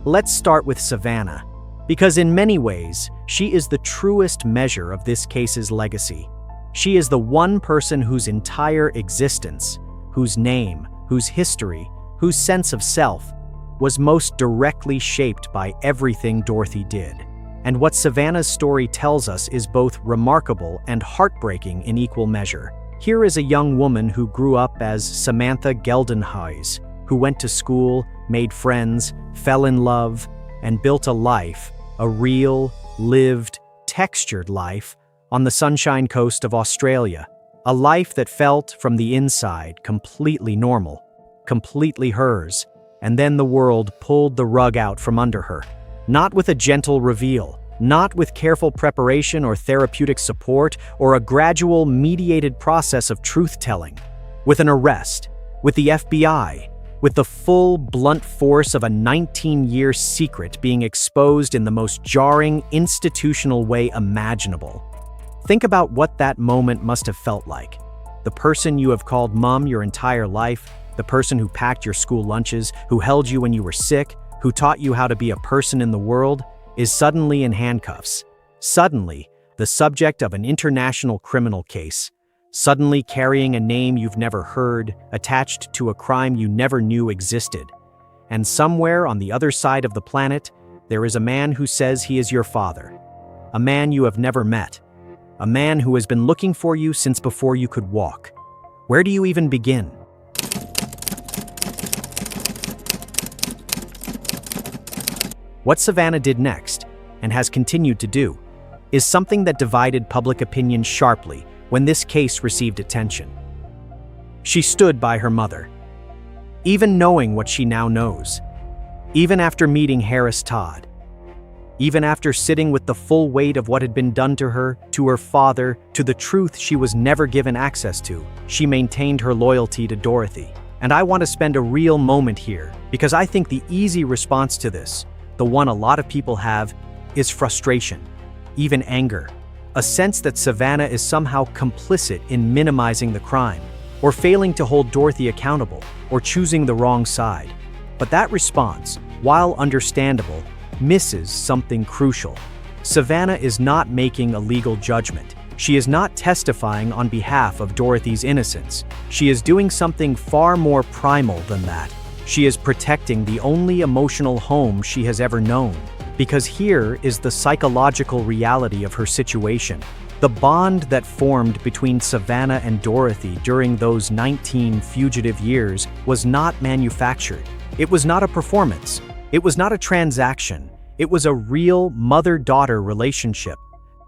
Let's start with Savanna, because in many ways, she is the truest measure of this case's legacy. She is the one person whose entire existence, whose name, whose history, whose sense of self, was most directly shaped by everything Dorothy did. And what Savanna's story tells us is both remarkable and heartbreaking in equal measure. Here is a young woman who grew up as Samantha Geldenhuys, who went to school, made friends, fell in love, and built a life, a real, lived, textured life, on the Sunshine Coast of Australia. A life that felt, from the inside, completely normal, completely hers. And then the world pulled the rug out from under her. Not with a gentle reveal, not with careful preparation or therapeutic support or a gradual, mediated process of truth-telling. With an arrest, with the FBI, with the full, blunt force of a 19-year secret being exposed in the most jarring, institutional way imaginable. Think about what that moment must have felt like. The person you have called mom your entire life, the person who packed your school lunches, who held you when you were sick, who taught you how to be a person in the world, is suddenly in handcuffs. Suddenly, the subject of an international criminal case. Suddenly carrying a name you've never heard, attached to a crime you never knew existed. And somewhere on the other side of the planet, there is a man who says he is your father. A man you have never met. A man who has been looking for you since before you could walk. Where do you even begin? What Savanna did next, and has continued to do, is something that divided public opinion sharply when this case received attention. She stood by her mother, even knowing what she now knows, even after meeting Harris Todd, even after sitting with the full weight of what had been done to her father, to the truth she was never given access to. She maintained her loyalty to Dorothy. And I want to spend a real moment here, because I think the easy response to this, the one a lot of people have, is frustration, even anger. A sense that Savanna is somehow complicit in minimizing the crime, or failing to hold Dorothy accountable, or choosing the wrong side. But that response, while understandable, misses something crucial. Savanna is not making a legal judgment. She is not testifying on behalf of Dorothy's innocence. She is doing something far more primal than that. She is protecting the only emotional home she has ever known. Because here is the psychological reality of her situation. The bond that formed between Savanna and Dorothy during those 19 fugitive years was not manufactured. It was not a performance. It was not a transaction. It was a real mother-daughter relationship,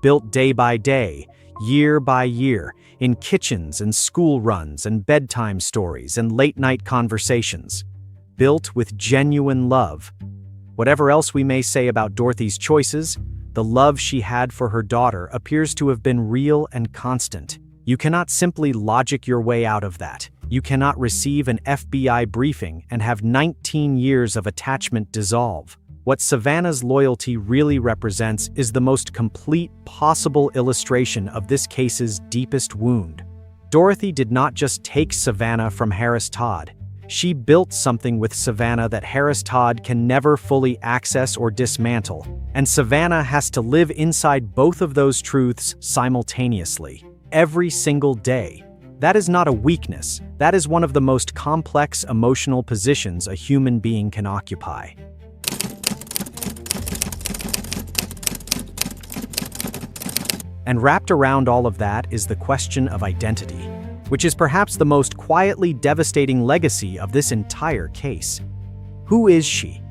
built day by day, year by year, in kitchens and school runs and bedtime stories and late-night conversations. Built with genuine love. Whatever else we may say about Dorothy's choices, the love she had for her daughter appears to have been real and constant. You cannot simply logic your way out of that. You cannot receive an FBI briefing and have 19 years of attachment dissolve. What Savanna's loyalty really represents is the most complete possible illustration of this case's deepest wound. Dorothy did not just take Savanna from Harris Todd. She built something with Savanna that Harris Todd can never fully access or dismantle, and Savanna has to live inside both of those truths simultaneously, every single day. That is not a weakness. That is one of the most complex emotional positions a human being can occupy. And wrapped around all of that is the question of identity, which is perhaps the most quietly devastating legacy of this entire case. Who is she?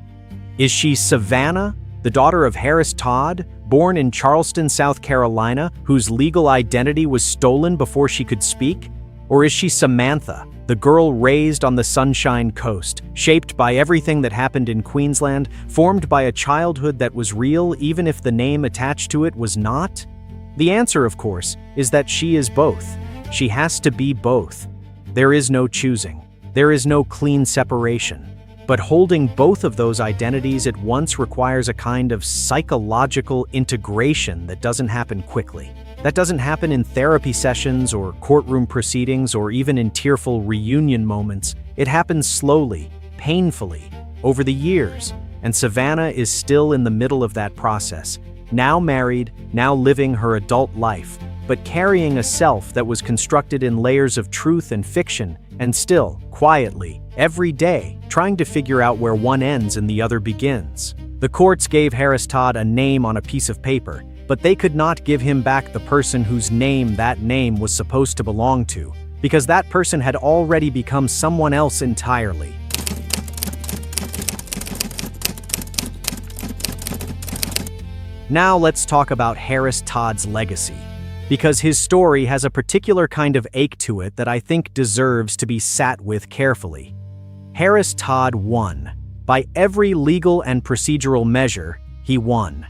Is she Savanna, the daughter of Harris Todd, born in Charleston, South Carolina, whose legal identity was stolen before she could speak? Or is she Samantha, the girl raised on the Sunshine Coast, shaped by everything that happened in Queensland, formed by a childhood that was real even if the name attached to it was not? The answer, of course, is that she is both. She has to be both. There is no choosing. There is no clean separation. But holding both of those identities at once requires a kind of psychological integration that doesn't happen quickly. That doesn't happen in therapy sessions or courtroom proceedings or even in tearful reunion moments. It happens slowly, painfully, over the years. And Savanna is still in the middle of that process. Now married, now living her adult life, but carrying a self that was constructed in layers of truth and fiction, and still, quietly, every day, trying to figure out where one ends and the other begins. The courts gave Harris Todd a name on a piece of paper, but they could not give him back the person whose name that name was supposed to belong to, because that person had already become someone else entirely. Now let's talk about Harris Todd's legacy, because his story has a particular kind of ache to it that I think deserves to be sat with carefully. Harris Todd won. By every legal and procedural measure, he won.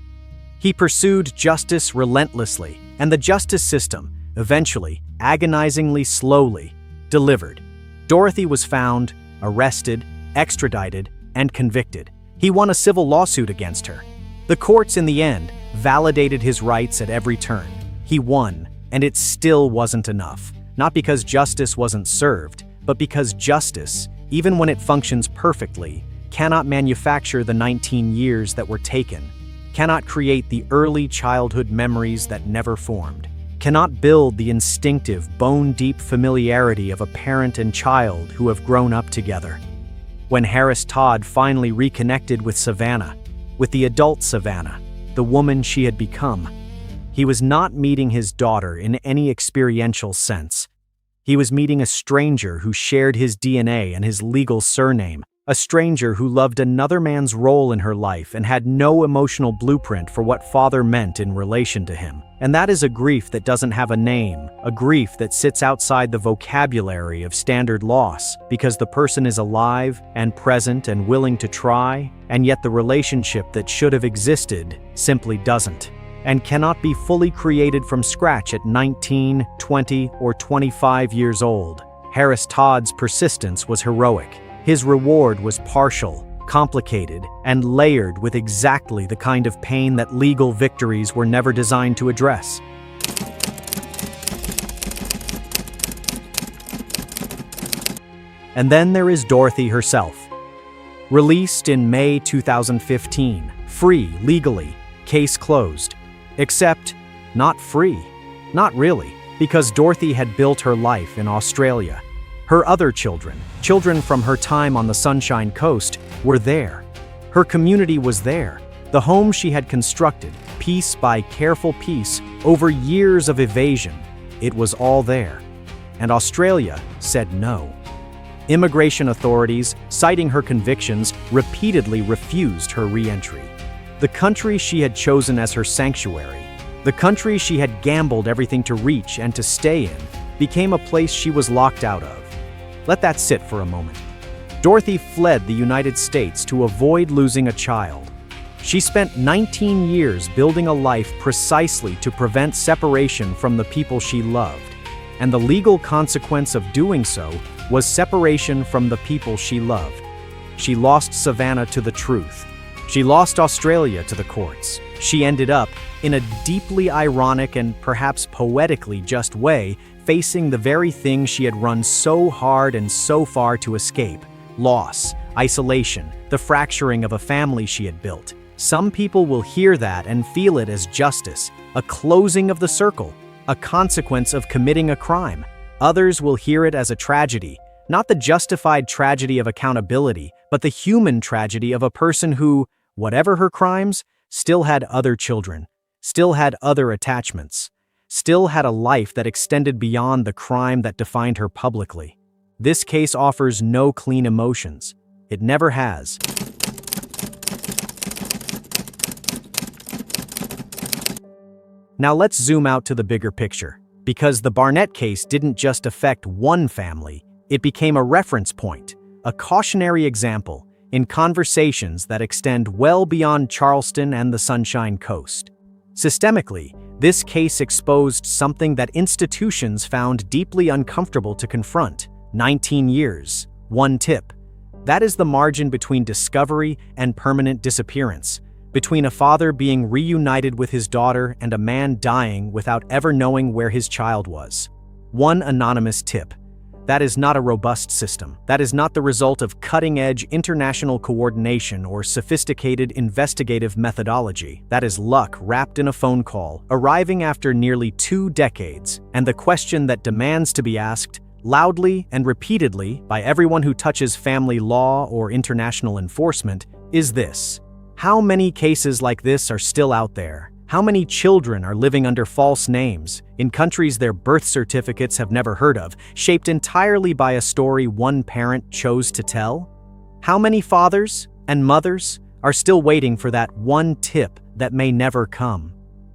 He pursued justice relentlessly, and the justice system, eventually, agonizingly slowly, delivered. Dorothy was found, arrested, extradited, and convicted. He won a civil lawsuit against her. The courts, in the end, validated his rights at every turn. He won, and it still wasn't enough. Not because justice wasn't served, but because justice, even when it functions perfectly, cannot manufacture the 19 years that were taken, cannot create the early childhood memories that never formed, cannot build the instinctive, bone-deep familiarity of a parent and child who have grown up together. When Harris Todd finally reconnected with Savanna, with the adult Savanna, the woman she had become, he was not meeting his daughter in any experiential sense. He was meeting a stranger who shared his DNA and his legal surname, a stranger who loved another man's role in her life and had no emotional blueprint for what father meant in relation to him. And that is a grief that doesn't have a name, a grief that sits outside the vocabulary of standard loss, because the person is alive and present and willing to try, and yet the relationship that should have existed simply doesn't, and cannot be fully created from scratch at 19, 20, or 25 years old. Harris Todd's persistence was heroic. His reward was partial, complicated, and layered with exactly the kind of pain that legal victories were never designed to address. And then there is Dorothy herself. Released in May 2015, free legally, case closed. Except, not free. Not really, because Dorothy had built her life in Australia. Her other children from her time on the Sunshine Coast, were there. Her community was there. The home she had constructed, piece by careful piece, over years of evasion, it was all there. And Australia said no. Immigration authorities, citing her convictions, repeatedly refused her re-entry. The country she had chosen as her sanctuary, the country she had gambled everything to reach and to stay in, became a place she was locked out of. Let that sit for a moment. Dorothy fled the United States to avoid losing a child. She spent 19 years building a life precisely to prevent separation from the people she loved, and the legal consequence of doing so was separation from the people she loved. She lost Savanna to the truth. She lost Australia to the courts. She ended up, in a deeply ironic and perhaps poetically just way, facing the very thing she had run so hard and so far to escape: loss, isolation, the fracturing of a family she had built. Some people will hear that and feel it as justice, a closing of the circle, a consequence of committing a crime. Others will hear it as a tragedy, not the justified tragedy of accountability, but the human tragedy of a person who, whatever her crimes, still had other children, still had other attachments, still had a life that extended beyond the crime that defined her publicly. This case offers no clean emotions. It never has. Now let's zoom out to the bigger picture, because the Barnett case didn't just affect one family, it became a reference point, a cautionary example in conversations that extend well beyond Charleston and the Sunshine Coast. Systemically, this case exposed something that institutions found deeply uncomfortable to confront. 19 years, one tip. That is the margin between discovery and permanent disappearance, between a father being reunited with his daughter and a man dying without ever knowing where his child was. One anonymous tip. That is not a robust system. That is not the result of cutting-edge international coordination or sophisticated investigative methodology. That is luck wrapped in a phone call, arriving after nearly 2 decades, and the question that demands to be asked, loudly and repeatedly, by everyone who touches family law or international enforcement, is this: how many cases like this are still out there? How many children are living under false names, in countries their birth certificates have never heard of, shaped entirely by a story one parent chose to tell? How many fathers and mothers are still waiting for that one tip that may never come?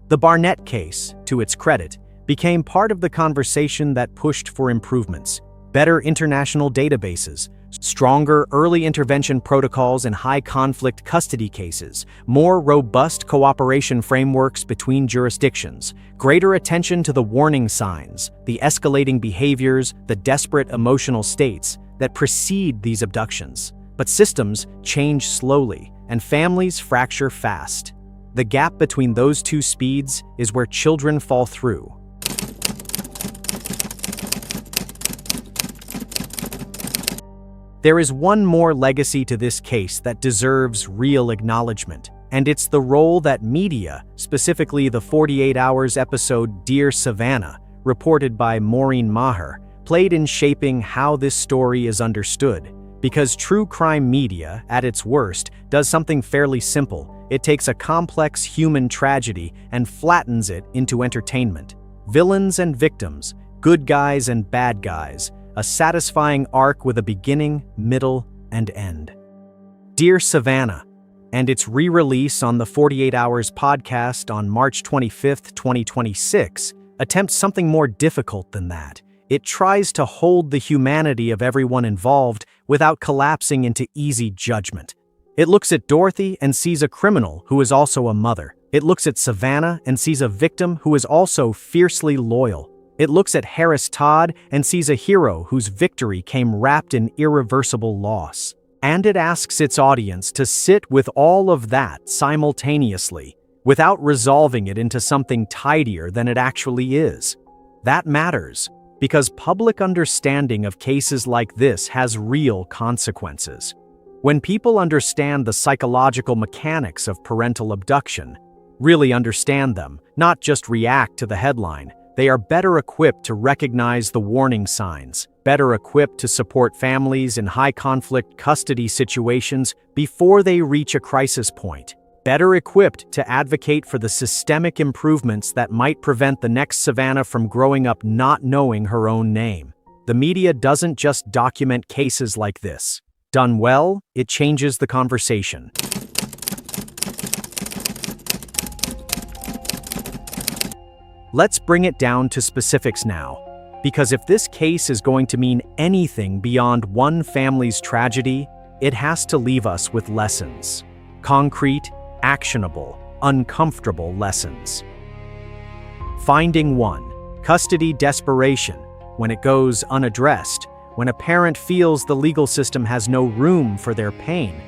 The Barnett case, to its credit, became part of the conversation that pushed for improvements, better international databases, stronger early intervention protocols in high-conflict custody cases, more robust cooperation frameworks between jurisdictions, greater attention to the warning signs, the escalating behaviors, the desperate emotional states that precede these abductions. But systems change slowly, and families fracture fast. The gap between those two speeds is where children fall through. There is one more legacy to this case that deserves real acknowledgement, and it's the role that media, specifically the 48 Hours episode Dear Savanna, reported by Maureen Maher, played in shaping how this story is understood. Because true crime media, at its worst, does something fairly simple. It takes a complex human tragedy and flattens it into entertainment. Villains and victims, good guys and bad guys, a satisfying arc with a beginning, middle, and end. Dear Savanna, and its re-release on the 48 Hours podcast on March 25, 2026, attempts something more difficult than that. It tries to hold the humanity of everyone involved without collapsing into easy judgment. It looks at Dorothy and sees a criminal who is also a mother. It looks at Savanna and sees a victim who is also fiercely loyal. It looks at Harris Todd and sees a hero whose victory came wrapped in irreversible loss. And it asks its audience to sit with all of that simultaneously, without resolving it into something tidier than it actually is. That matters, because public understanding of cases like this has real consequences. When people understand the psychological mechanics of parental abduction, really understand them, not just react to the headline, they are better equipped to recognize the warning signs, better equipped to support families in high-conflict custody situations before they reach a crisis point, better equipped to advocate for the systemic improvements that might prevent the next Savanna from growing up not knowing her own name. The media doesn't just document cases like this. Done well, it changes the conversation. Let's bring it down to specifics now, because if this case is going to mean anything beyond one family's tragedy, it has to leave us with lessons. Concrete, actionable, uncomfortable lessons. Finding 1. Custody desperation, when it goes unaddressed, when a parent feels the legal system has no room for their pain,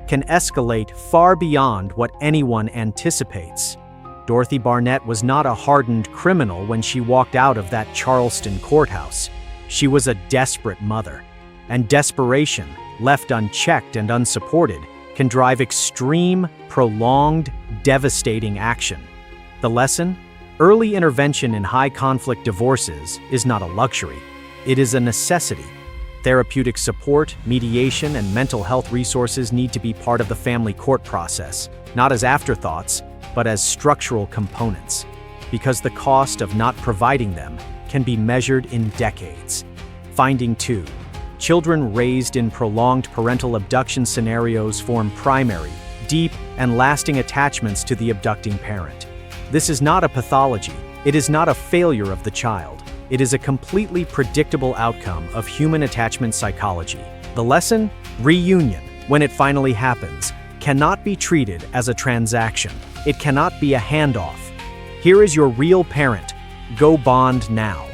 can escalate far beyond what anyone anticipates. Dorothy Barnett was not a hardened criminal when she walked out of that Charleston courthouse. She was a desperate mother. And desperation, left unchecked and unsupported, can drive extreme, prolonged, devastating action. The lesson? Early intervention in high-conflict divorces is not a luxury. It is a necessity. Therapeutic support, mediation, and mental health resources need to be part of the family court process, not as afterthoughts, but as structural components, because the cost of not providing them can be measured in decades. Finding 2. Children raised in prolonged parental abduction scenarios form primary, deep, and lasting attachments to the abducting parent. This is not a pathology. It is not a failure of the child. It is a completely predictable outcome of human attachment psychology. The lesson? Reunion, when it finally happens, cannot be treated as a transaction. It cannot be a handoff. Here is your real parent. Go bond now.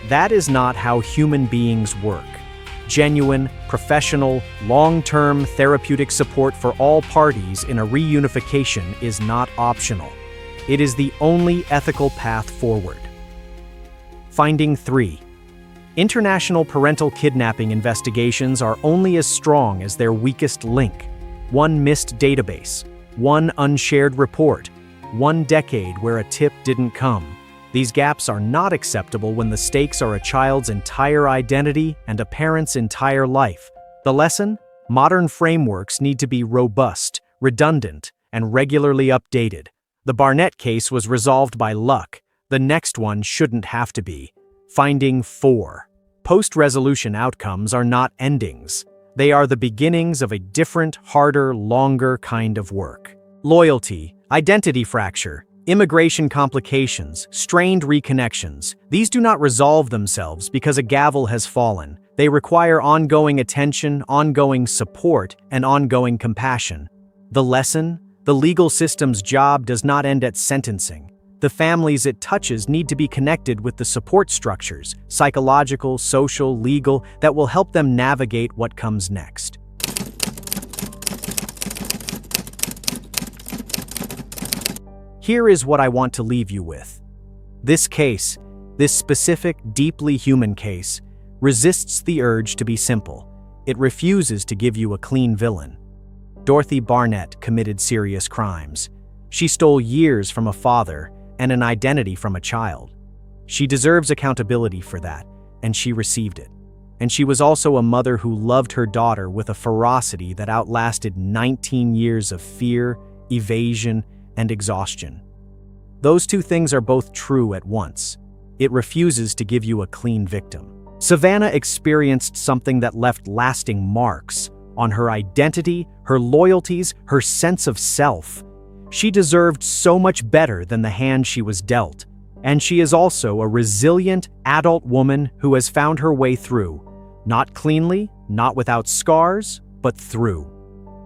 That is not how human beings work. Genuine, professional, long-term therapeutic support for all parties in a reunification is not optional. It is the only ethical path forward. Finding 3. International parental kidnapping investigations are only as strong as their weakest link. One missed database, one unshared report, one decade where a tip didn't come. These gaps are not acceptable when the stakes are a child's entire identity and a parent's entire life. The lesson? Modern frameworks need to be robust, redundant, and regularly updated. The Barnett case was resolved by luck. The next one shouldn't have to be. Finding 4. Post-resolution outcomes are not endings. They are the beginnings of a different, harder, longer kind of work. Loyalty, identity fracture, Immigration complications, strained reconnections, these do not resolve themselves because a gavel has fallen. They require ongoing attention, ongoing support, and ongoing compassion. The lesson? The legal system's job does not end at sentencing. The families it touches need to be connected with the support structures, psychological, social, legal, that will help them navigate what comes next. Here is what I want to leave you with. This case, this specific, deeply human case, resists the urge to be simple. It refuses to give you a clean villain. Dorothy Barnett committed serious crimes. She stole years from a father and an identity from a child. She deserves accountability for that, and she received it. And she was also a mother who loved her daughter with a ferocity that outlasted 19 years of fear, evasion, and exhaustion. Those two things are both true at once. It refuses to give you a clean victim. Savanna experienced something that left lasting marks on her identity, her loyalties, her sense of self. She deserved so much better than the hand she was dealt. And she is also a resilient adult woman who has found her way through. Not cleanly, not without scars, but through.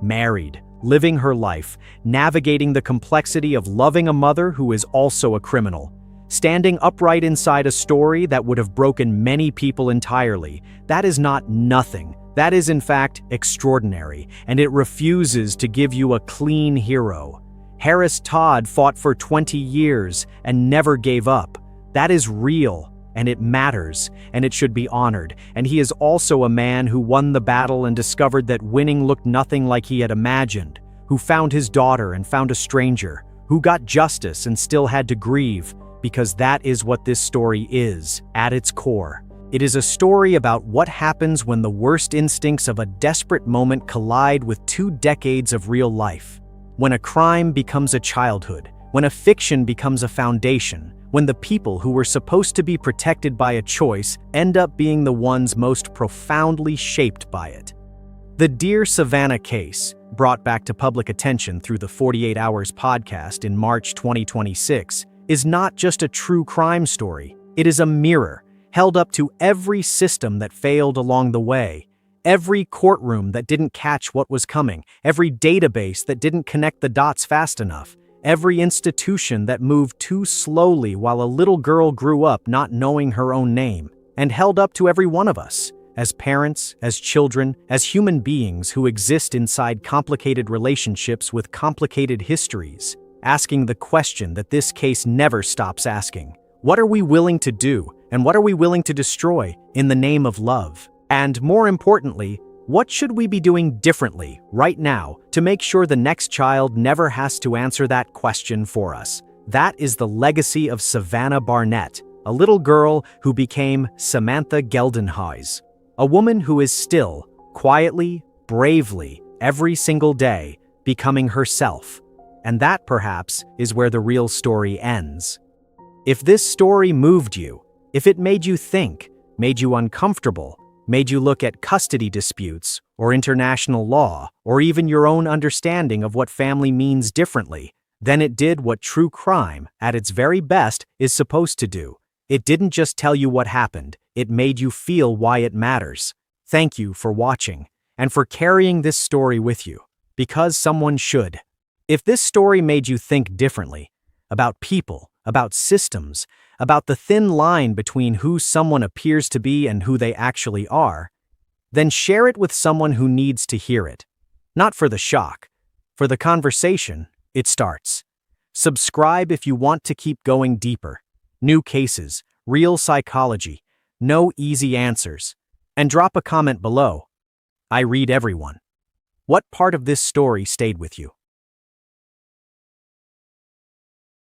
Married, living her life, navigating the complexity of loving a mother who is also a criminal. Standing upright inside a story that would have broken many people entirely. That is not nothing. That is, in fact, extraordinary, and it refuses to give you a clean hero. Harris Todd fought for 20 years and never gave up. That is real, and it matters, and it should be honored. And he is also a man who won the battle and discovered that winning looked nothing like he had imagined, who found his daughter and found a stranger, who got justice and still had to grieve, because that is what this story is, at its core. It is a story about what happens when the worst instincts of a desperate moment collide with 2 decades of real life. When a crime becomes a childhood, when a fiction becomes a foundation, when the people who were supposed to be protected by a choice end up being the ones most profoundly shaped by it. The Dear Savanna case, brought back to public attention through the 48 Hours podcast in March 2026, is not just a true crime story. It is a mirror held up to every system that failed along the way, every courtroom that didn't catch what was coming, every database that didn't connect the dots fast enough, every institution that moved too slowly while a little girl grew up not knowing her own name, and held up to every one of us, as parents, as children, as human beings who exist inside complicated relationships with complicated histories, asking the question that this case never stops asking. What are we willing to do, and what are we willing to destroy in the name of love? And more importantly, what should we be doing differently right now to make sure the next child never has to answer that question for us? That is the legacy of Savanna Barnett, a little girl who became Samantha Geldenhuys, a woman who is still, quietly, bravely, every single day, becoming herself. And that, perhaps, is where the real story ends. If this story moved you, if it made you think, made you uncomfortable, made you look at custody disputes, or international law, or even your own understanding of what family means differently, then it did what true crime, at its very best, is supposed to do. It didn't just tell you what happened, it made you feel why it matters. Thank you for watching, and for carrying this story with you, because someone should. If this story made you think differently, about people, about systems, about the thin line between who someone appears to be and who they actually are, then share it with someone who needs to hear it. Not for the shock. For the conversation, it starts. Subscribe if you want to keep going deeper. New cases, real psychology, no easy answers. And drop a comment below. I read everyone. What part of this story stayed with you?